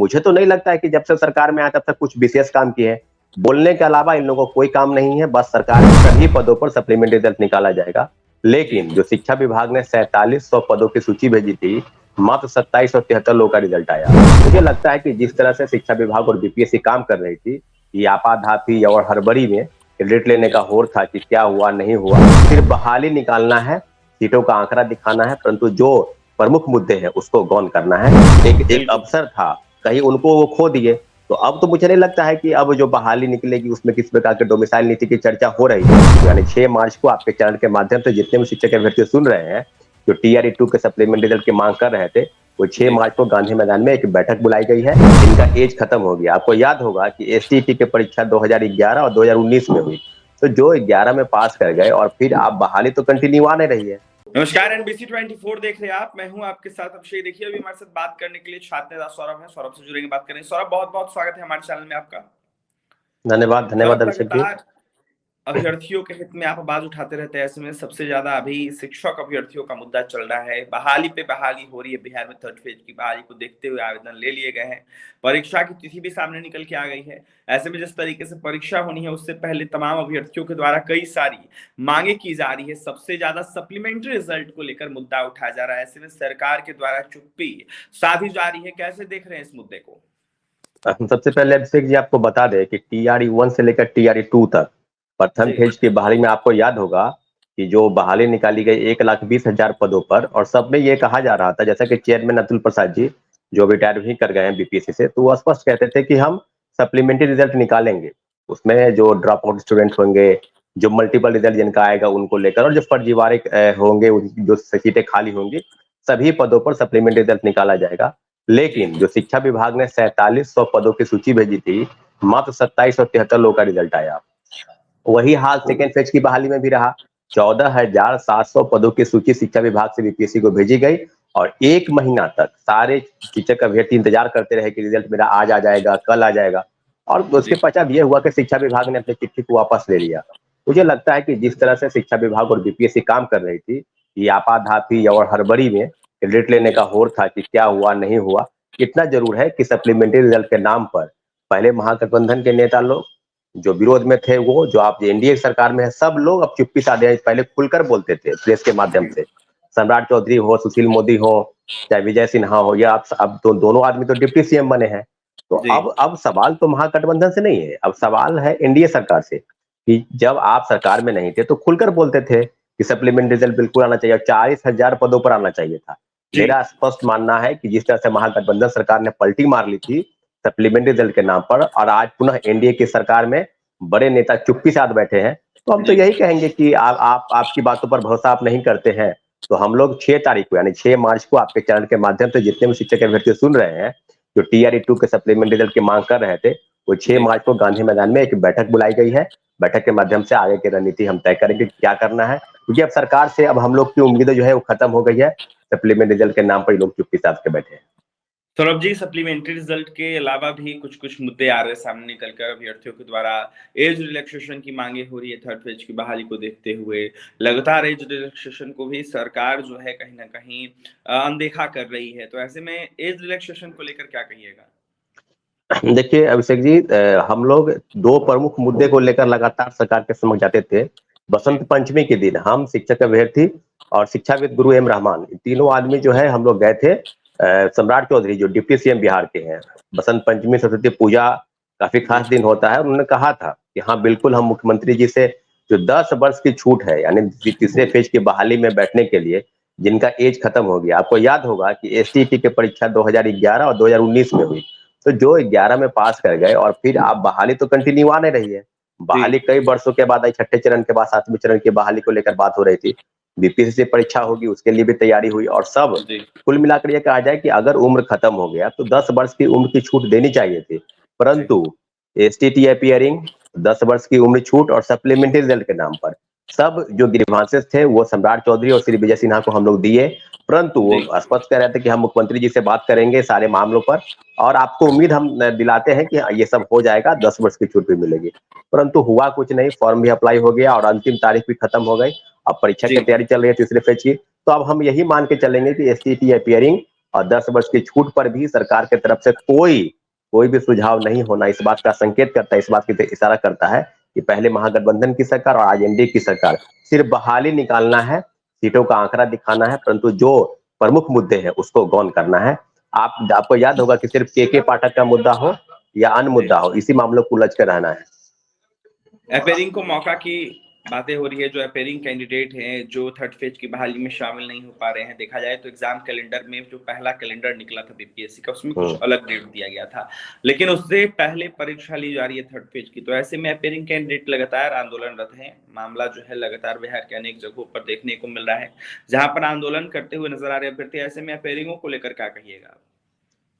मुझे तो नहीं लगता है कि जब से सरकार में आया तब तक कुछ विशेष काम किए हैं। बोलने के अलावा इन लोगों को कोई काम नहीं है, बस सरकार के सभी पदों पर सप्लीमेंट्री रिजल्ट निकाला जाएगा। लेकिन जो शिक्षा विभाग ने 4700 पदों की सूची भेजी थी, मात्र 2773 लोगों का रिजल्ट आया। मुझे लगता है कि जिस तरह से शिक्षा विभाग और बीपीएससी काम कर रही थी, ये आपाधापी और हड़बड़ी में क्रेडिट लेने का होड़ था कि क्या हुआ नहीं हुआ, सिर्फ बहाली निकालना है, सीटों का आंकड़ा दिखाना है, परंतु जो प्रमुख मुद्दे हैं उसको गौन करना है। एक अवसर था, कहीं उनको वो खो दिए। तो अब तो मुझे नहीं लगता है कि अब जो बहाली निकलेगी उसमें किस प्रकार के डोमिसाइल नीति की चर्चा हो रही है। यानी 6 मार्च को आपके चैनल के माध्यम से जितने भी शिक्षक अभ्यर्थी सुन रहे हैं जो टीआरई 2 के सप्लीमेंट्री रिजल्ट की मांग कर रहे थे, वो 6 मार्च को गांधी मैदान में एक बैठक बुलाई गई है। इनका एज खत्म हो गया। आपको याद होगा कि एसटीईटी की परीक्षा 2011 और 2019 में हुई, तो जो 11 में पास कर गए और फिर आप बहाली तो कंटिन्यू आ नहीं रही है। नमस्कार, एनबीसी 24 देख रहे हैं आप। मैं हूं आपके साथ अभिषेक। देखिए, अभी हमारे साथ बात करने के लिए छात्र नेता सौरभ है। सौरभ से जुड़ेंगे, बात करेंगे। सौरभ, बहुत बहुत स्वागत है हमारे चैनल में आपका। धन्यवाद अभिषेक जी। अभ्यर्थियों के हित में आप आवाज उठाते रहते हैं। ऐसे में सबसे ज्यादा अभी शिक्षक अभ्यर्थियों का मुद्दा चल रहा है। बहाली पे बहाली हो रही है। बिहार में 3rd फेज की बहाली को देखते हुए आवेदन ले लिए गए हैं। परीक्षा की तिथि भी सामने निकल के आ गई है। ऐसे में जिस तरीके से परीक्षा होनी है, उससे पहले तमाम अभ्यर्थियों के द्वारा कई सारी मांगे की जा रही है। सबसे ज्यादा सप्लीमेंट्री रिजल्ट को लेकर मुद्दा उठाया जा रहा है। ऐसे में सरकार के द्वारा चुप्पी साधी जा रही है। कैसे देख रहे हैं इस मुद्दे को? हम सबसे पहले अभिषेक जी आपको बता दें कि टीआरई 1 से लेकर टीआरई 2 तक प्रथम फेज की बहाली में आपको याद होगा कि जो बहाली निकाली गई 1,20,000 पदों पर, और सब में ये कहा जा रहा था, जैसा कि चेयरमैन अतुल प्रसाद जी जो रिटायर भी कर गए हैं बीपीएससी से, तो वो स्पष्ट कहते थे कि हम सप्लीमेंट्री रिजल्ट निकालेंगे। उसमें जो ड्रॉप आउट स्टूडेंट होंगे, जो मल्टीपल रिजल्ट जिनका आएगा उनको लेकर, और जो फर्जीवाड़े होंगे, जो सीटें खाली होंगी, सभी पदों पर सप्लीमेंट्री रिजल्ट निकाला जाएगा। लेकिन जो शिक्षा विभाग ने 4700 पदों की सूची भेजी थी, मात्र 2773 लोगों का रिजल्ट आया। वही हाल सेकेंड फेज की बहाली में भी रहा। 14,700 पदों की सूची शिक्षा विभाग से बीपीएससी को भेजी गई और 1 महीना तक सारे शिक्षक अभ्यर्थी इंतजार करते रहे कि रिजल्ट मेरा आज आ जाएगा, कल आ जाएगा। और उसके पश्चात यह हुआ कि शिक्षा विभाग ने अपनी चिट्ठी को वापस ले लिया। मुझे लगता है कि जिस तरह से शिक्षा विभाग और बीपीएससी काम कर रही थी, ये आपाधापी और हड़बड़ी में क्रेडिट लेने का होड़ था कि क्या हुआ नहीं हुआ। इतना जरूर है कि सप्लीमेंट्री रिजल्ट के नाम पर पहले महागठबंधन के नेता लोग जो विरोध में थे, वो जो आप एनडीए सरकार में है, सब लोग अब चुप्पी साधे हैं। पहले खुलकर बोलते थे प्रेस के माध्यम से, सम्राट चौधरी हो, सुशील मोदी हो, चाहे विजय सिन्हा हो, या अब तो दोनों आदमी तो डिप्टी सीएम बने हैं। तो अब सवाल तो महागठबंधन से नहीं है, अब सवाल है एनडीए सरकार से कि जब आप सरकार में नहीं थे तो खुलकर बोलते थे कि सप्लीमेंट्री रिजल्ट बिल्कुल आना चाहिए, 40,000 पदों पर आना चाहिए था। मेरा स्पष्ट मानना है कि जिस तरह से महागठबंधन सरकार ने पलटी मार ली थी सप्लीमेंट्री रिजल्ट के नाम पर, और आज पुनः एनडीए की सरकार में बड़े नेता चुप्पी साध बैठे हैं, तो हम तो यही कहेंगे कि आपकी बातों पर भरोसा आप नहीं करते हैं, तो हम लोग 6 तारीख को यानी 6 मार्च को आपके चैनल के माध्यम से जितने भी शिक्षक अभ्यर्थी सुन रहे हैं जो टीआरई 2 के सप्लीमेंट्री रिजल्ट की मांग कर रहे थे, वो 6 मार्च को गांधी मैदान में एक बैठक बुलाई गई है। बैठक के माध्यम से आगे की रणनीति हम तय करेंगे क्या करना है, क्योंकि अब सरकार से अब हम लोग की उम्मीदें जो है वो खत्म हो गई है। सप्लीमेंट्री रिजल्ट के नाम पर ये लोग चुप्पी साध के बैठे हैं। सौरभ जी, सप्लीमेंट्री रिजल्ट के अलावा भी कुछ मुद्दे आ रहे हैं सामने निकल कर। अभ्यर्थियों के द्वारा एज रिलैक्सेशन की मांगे हो रही है। 3rd फेज की बहाली को देखते हुए लगातार एज रिलैक्सेशन को भी सरकार जो है कहीं ना कहीं अनदेखा कर रही है। तो ऐसे में एज रिलैक्सेशन को लेकर क्या कहिएगा? देखिए अभिषेक जी, हम लोग 2 प्रमुख मुद्दे को लेकर लगातार सरकार के समक्ष जाते थे। बसंत पंचमी के दिन हम शिक्षक अभ्यर्थी और शिक्षाविद गुरु एम रहमान, तीनों आदमी जो है हम लोग गए थे सम्राट चौधरी जो डिप्टी सीएम बिहार के हैं। बसंत पंचमी सरस्वती पूजा काफी खास दिन होता है। उन्होंने कहा था कि हाँ बिल्कुल हम मुख्यमंत्री जी से जो 10 वर्ष की छूट है, यानी तीसरे फेज की बहाली में बैठने के लिए, जिनका एज खत्म हो गया। आपको याद होगा कि एसटीईटी की परीक्षा 2011 और 2019 में हुई, तो जो 11 में पास कर गए और फिर आप बहाली तो कंटिन्यू आ नहीं रही है। बहाली कई वर्षों के बाद आई, 6ठे चरण के बाद 7वें चरण की बहाली को लेकर बात हो रही थी। बीपीएससी से परीक्षा होगी, उसके लिए भी तैयारी हुई, और सब कुल मिलाकर यह कहा जाए कि अगर उम्र खत्म हो गया तो 10 वर्ष की उम्र की छूट देनी चाहिए थी। परंतु एसटीटी अपीयरिंग 10 वर्ष की उम्र छूट और सप्लीमेंट्री रिजल्ट के नाम पर सब जो ग्रीवांसेस थे वो सम्राट चौधरी और श्री विजय सिन्हा को हम लोग दिए। परंतु वो स्पष्ट कह रहे थे कि हम मुख्यमंत्री जी से बात करेंगे सारे मामलों पर, और आपको उम्मीद हम दिलाते हैं कि ये सब हो जाएगा, 10 वर्ष की छूट भी मिलेगी। परंतु हुआ कुछ नहीं, फॉर्म भी अप्लाई हो गया और अंतिम तारीख भी खत्म हो गई। अब परीक्षा की तैयारी चल रही है तीसरे फेज की, तो अब हम यही मान के चलेंगे कि एसटीटी अपीयरिंग और 10 वर्ष की छूट पर भी सरकार की तरफ से कोई भी सुझाव नहीं होना इस बात का संकेत करता है, इस बात की इशारा करता है कि पहले महागठबंधन की सरकार और आज एनडीए की सरकार सिर्फ बहाली निकालना है, सीटों का आंकड़ा दिखाना है, परंतु जो प्रमुख मुद्दे हैं उसको गौन करना है। आपको याद होगा कि सिर्फ के पाठक का मुद्दा हो या अन्य मुद्दा हो, इसी मामलों को उलझ कर रहना है। एपेरिंग को मौका की बातें हो रही है। जो एपेरिंग कैंडिडेट हैं जो थर्ड फेज की बहाली में शामिल नहीं हो पा रहे हैं, देखा जाए तो एग्जाम कैलेंडर में जो पहला कैलेंडर निकला था बीपीएससी का, उसमें कुछ अलग डेट दिया गया था, लेकिन उससे पहले परीक्षा ली जा रही है थर्ड फेज की। तो ऐसे में एपेरिंग कैंडिडेट लगातार आंदोलनरत हैं। मामला जो है लगातार बिहार के अनेक जगहों पर देखने को मिल रहा है जहां पर आंदोलन करते हुए नजर आ रहे अभ्यर्थी। ऐसे में एपेरिंगों को लेकर क्या कहिएगा?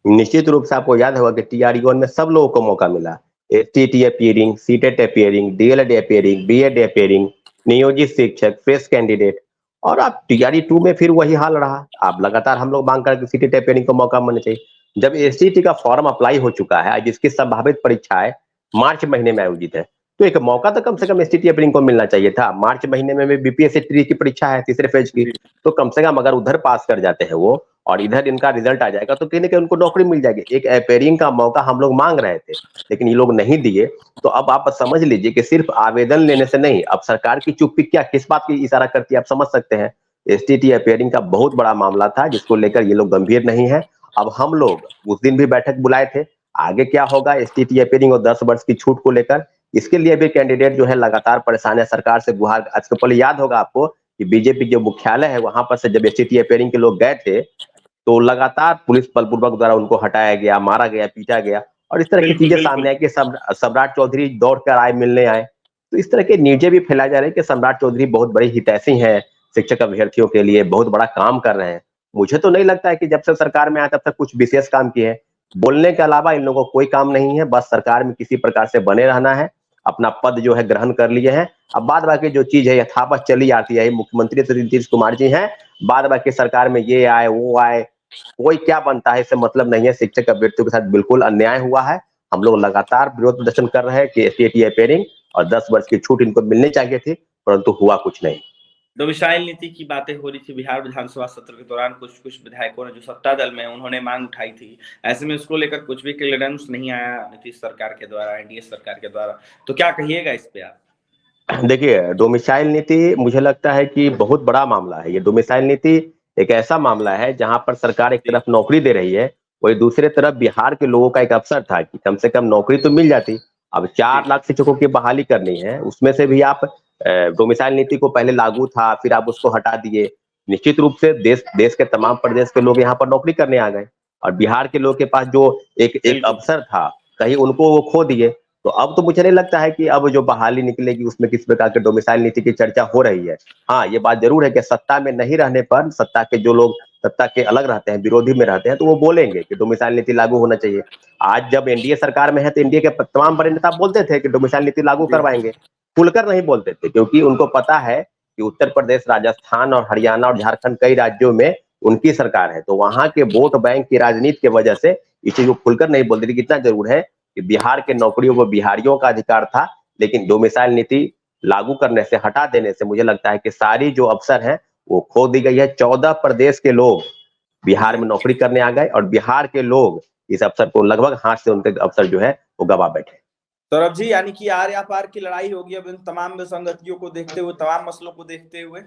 निश्चित रूप से आपको याद होगा कि टीआरई 1 में सब लोगों को मौका मिला। STT appearing, CTET appearing, DElEd appearing, BEd appearing, नियोजित शिक्षक, फ्रेश कैंडिडेट, और अब टीआरई 2 में फिर वही हाल रहा। आप लगातार हम लोग मांग कर सीटेट अपियरिंग को मौका मिलना चाहिए। जब एसटीटी का फॉर्म अप्लाई हो चुका है, जिसकी संभावित परीक्षाएं मार्च महीने में आयोजित है, तो एक मौका तो कम से कम एसटीटी अपियरिंग को मिलना चाहिए था। मार्च महीने में भी बीपीएससी ट्री की परीक्षा है, तीसरे फेज की, तो कम से कम अगर उधर पास कर जाते हैं वो और इधर इनका रिजल्ट आ जाएगा तो कहीं ना कहीं उनको नौकरी मिल जाएगी। एक अपेयरिंग का मौका हम लोग मांग रहे थे, लेकिन ये लोग नहीं दिए। तो अब आप समझ लीजिए कि सिर्फ आवेदन लेने से नहीं, अब सरकार की चुप्पी क्या किस बात की इशारा करती है आप समझ सकते हैं। एसटीटी अपेयरिंग का बहुत बड़ा मामला था जिसको लेकर ये लोग गंभीर नहीं है। अब हम लोग उस दिन भी बैठक बुलाए थे, आगे क्या होगा एसटीटी अपेयरिंग और 10 वर्ष की छूट को लेकर, इसके लिए भी कैंडिडेट जो है लगातार परेशान है, सरकार से गुहार। आज के पहले याद होगा आपको कि बीजेपी जो मुख्यालय है वहां पर से जब एसटीटी अपेयरिंग के लोग गए थे तो लगातार पुलिस बलपूर्वक द्वारा उनको हटाया गया, मारा गया, पीटा गया, और इस तरह की चीजें सामने आई कि सम्राट चौधरी दौड़ कर आए, मिलने आए। तो इस तरह के न्यूज़ें भी फैलाए जा रहे हैं कि सम्राट चौधरी बहुत बड़ी हितैषी हैं शिक्षक अभ्यर्थियों के लिए, बहुत बड़ा काम कर रहे हैं। मुझे तो नहीं लगता है कि जब से सरकार में आया तब तक कुछ विशेष काम किए हैं। बोलने के अलावा इन लोगों को कोई काम नहीं है, बस सरकार में किसी प्रकार से बने रहना है, अपना पद जो है ग्रहण कर लिए हैं। अब बाद बाकी जो चीज है यथावत चली आती है। मुख्यमंत्री तो नीतीश कुमार जी हैं, बाद बाकी सरकार में ये आए वो आए, कोई क्या बनता है इससे मतलब नहीं है। शिक्षक अभ्यर्थियों के साथ बिल्कुल अन्याय हुआ है। हम लोग लगातार विरोध प्रदर्शन कर रहे हैं कि एसटीटी अपेयरिंग और 10 वर्ष की छूट इनको मिलनी चाहिए थी, परंतु हुआ कुछ नहीं। डोमिसाइल नीति की बातें हो रही थी बिहार विधानसभा सत्र के दौरान। कुछ विधायकों ने जो सत्ता दल में उन्होंने मांग उठाई थी, ऐसे में उसको लेकर कुछ भी क्लियरेंस नहीं आया नीतीश सरकार के द्वारा, एनडीए सरकार के द्वारा। तो क्या कहिएगा इस पे आप? देखिए, डोमिसाइल नीति मुझे लगता है कि बहुत बड़ा मामला है। ये डोमिसाइल नीति एक ऐसा मामला है जहां पर सरकार एक तरफ नौकरी दे रही है, वही दूसरे तरफ बिहार के लोगों का एक अवसर था कि कम से कम नौकरी तो मिल जाती। अब 4 लाख शिक्षकों की बहाली करनी है, उसमें से भी आप डोमिसाइल नीति को पहले लागू था, फिर आप उसको हटा दिए। निश्चित रूप से देश के तमाम प्रदेश के लोग यहाँ पर नौकरी करने आ गए, और बिहार के लोग के पास जो एक अवसर था, कहीं उनको वो खो दिए। तो अब तो मुझे नहीं लगता है कि अब जो बहाली निकलेगी उसमें किस प्रकार के डोमिसाइल नीति की चर्चा हो रही है। हाँ, ये बात जरूर है कि सत्ता में नहीं रहने पर सत्ता के जो लोग सत्ता के अलग रहते हैं, विरोधी में रहते हैं, तो वो बोलेंगे कि डोमिसाइल नीति लागू होना चाहिए। आज जब एनडीए सरकार में है तो एनडीए के तमाम बड़े नेता बोलते थे कि डोमिसाइल नीति लागू करवाएंगे, खुलकर नहीं बोलते थे, क्योंकि उनको पता है कि उत्तर प्रदेश, राजस्थान और हरियाणा और झारखंड कई राज्यों में उनकी सरकार है, तो वहां के वोट बैंक की राजनीति की वजह से इस चीज को खुलकर नहीं बोलते थे। कितना जरूर है कि बिहार के नौकरियों को बिहारियों का अधिकार था, लेकिन डोमिसाइल नीति लागू करने से, हटा देने से मुझे लगता है कि सारी जो अवसर है वो खो दी गई है। 14 प्रदेश के लोग बिहार में नौकरी करने आ गए और बिहार के लोग इस अवसर को लगभग हाथ से उनके अवसर जो है वो गवा बैठे। सौरभ जी, यानी कि आर पार की लड़ाई होगी अब इन तमाम विसंगतियों को देखते हुए, तमाम मसलों को देखते हुए।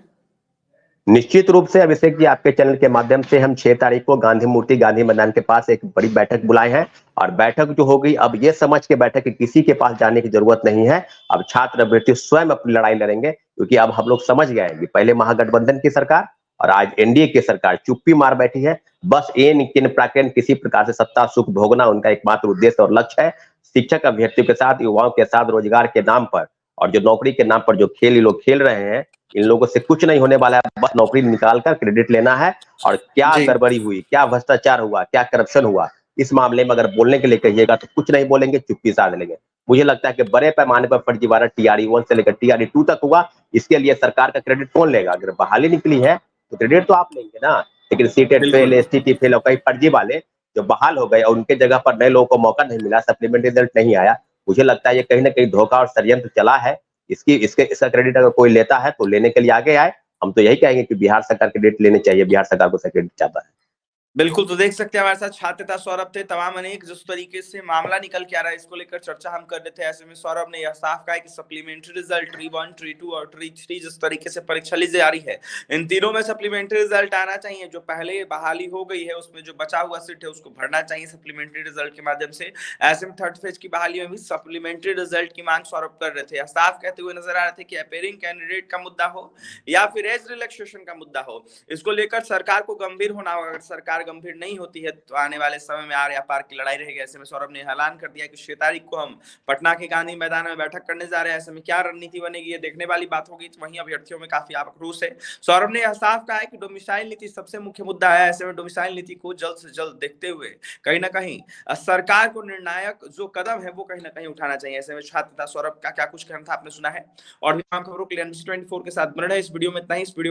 निश्चित रूप से अभिषेक जी, आपके चैनल के माध्यम से हम 6 तारीख को गांधी मूर्ति, गांधी मैदान के पास एक बड़ी बैठक बुलाए हैं, और बैठक जो होगी अब ये समझ के बैठक कि किसी के पास जाने की जरूरत नहीं है। अब छात्र अभ्यर्थी स्वयं अपनी लड़ाई लड़ेंगे, क्योंकि अब हम लोग समझ गए कि पहले महागठबंधन की सरकार और आज एनडीए की सरकार चुप्पी मार बैठी है। बस किसी प्रकार से सत्ता सुख भोगना उनका एकमात्र उद्देश्य और लक्ष्य है। शिक्षक अभ्यर्थियों के साथ, युवाओं के साथ रोजगार के नाम पर और जो नौकरी के नाम पर जो खेल ये लोग खेल रहे हैं, इन लोगों से कुछ नहीं होने वाला है। बस नौकरी निकाल कर क्रेडिट लेना है, और क्या गड़बड़ी हुई, क्या भ्रष्टाचार हुआ, क्या करप्शन हुआ, इस मामले में अगर बोलने के लिए कहिएगा तो कुछ नहीं बोलेंगे, चुप्पी साध लेंगे। मुझे लगता है कि बड़े पैमाने पर फर्जीवाड़ा टीआरई 1 से लेकर टीआरई 2 तक हुआ। इसके लिए सरकार का क्रेडिट कौन लेगा? अगर बहाली निकली है तो क्रेडिट तो आप लेंगे ना, लेकिन सीटेट फेल, एसटीटी फेल और कई फर्जी वाले जो बहाल हो गए और उनके जगह पर नए लोगों को मौका नहीं मिला, सप्लीमेंट्री रिजल्ट नहीं आया, मुझे लगता है ये कहीं ना कहीं धोखा और षड्यंत्र चला है। इसका क्रेडिट अगर कोई लेता है तो लेने के लिए आगे आए। हम तो यही कहेंगे कि बिहार सरकार क्रेडिट लेने चाहिए, बिहार सरकार को क्रेडिट चाहता है। बिल्कुल, तो देख सकते हैं हमारे साथ छात्र सौरभ थे। तमाम अनेक जिस तरीके से मामला निकल के आ रहा है, इसको लेकर चर्चा हम कर रहे थे। ऐसे में सौरभ ने यह साफ कहा है कि सप्लीमेंट्री रिजल्ट ट्री 1, ट्री 2 और ट्री 3 जिस तरीके से परीक्षा ली जा रही है, इन तीनों में सप्लीमेंट्री रिजल्ट आना चाहिए। जो पहले बहाली हो गई है उसमें जो बचा हुआ सीट है उसको भरना चाहिए सप्लीमेंट्री रिजल्ट के माध्यम से। ऐसे में थर्ड फेज की बहाली में भी सप्लीमेंट्री रिजल्ट की मांग सौरभ कर रहे थे। साफ कहते हुए नजर आ रहे थे कि अपेयरिंग कैंडिडेट का मुद्दा हो या फिर एज रिलैक्सेशन का मुद्दा हो, इसको लेकर सरकार को गंभीर होना होगा। अगर सरकार गंभीर नहीं होती है तो आने वाले समय में आर या पार की लड़ाई रहेगी। ऐसे में सौरभ ने ऐलान कर दिया कि 6 तारीख को हम पटना के गांधी मैदान में बैठक करने जा रहे हैं। ऐसे में क्या रणनीति बनेगी ये देखने वाली बात होगी। वहीं अभ्यर्थियों में काफी आक्रोश है। सौरभ ने यह साफ कहा है कि डोमिसाइल नीति सबसे मुख्य मुद्दा है। ऐसे में डोमिसाइल नीति को जल्द से जल्द देखते हुए कहीं ना कहीं सरकार को निर्णायक जो कदम है वो कहीं ना कहीं उठाना चाहिए। ऐसे में छात्र सौरभ का क्या कुछ कहना था आपने सुना है। और भी खबरों के लिए NBC 24 के साथ बने रहे। इस वीडियो में इतना ही। इस वीडियो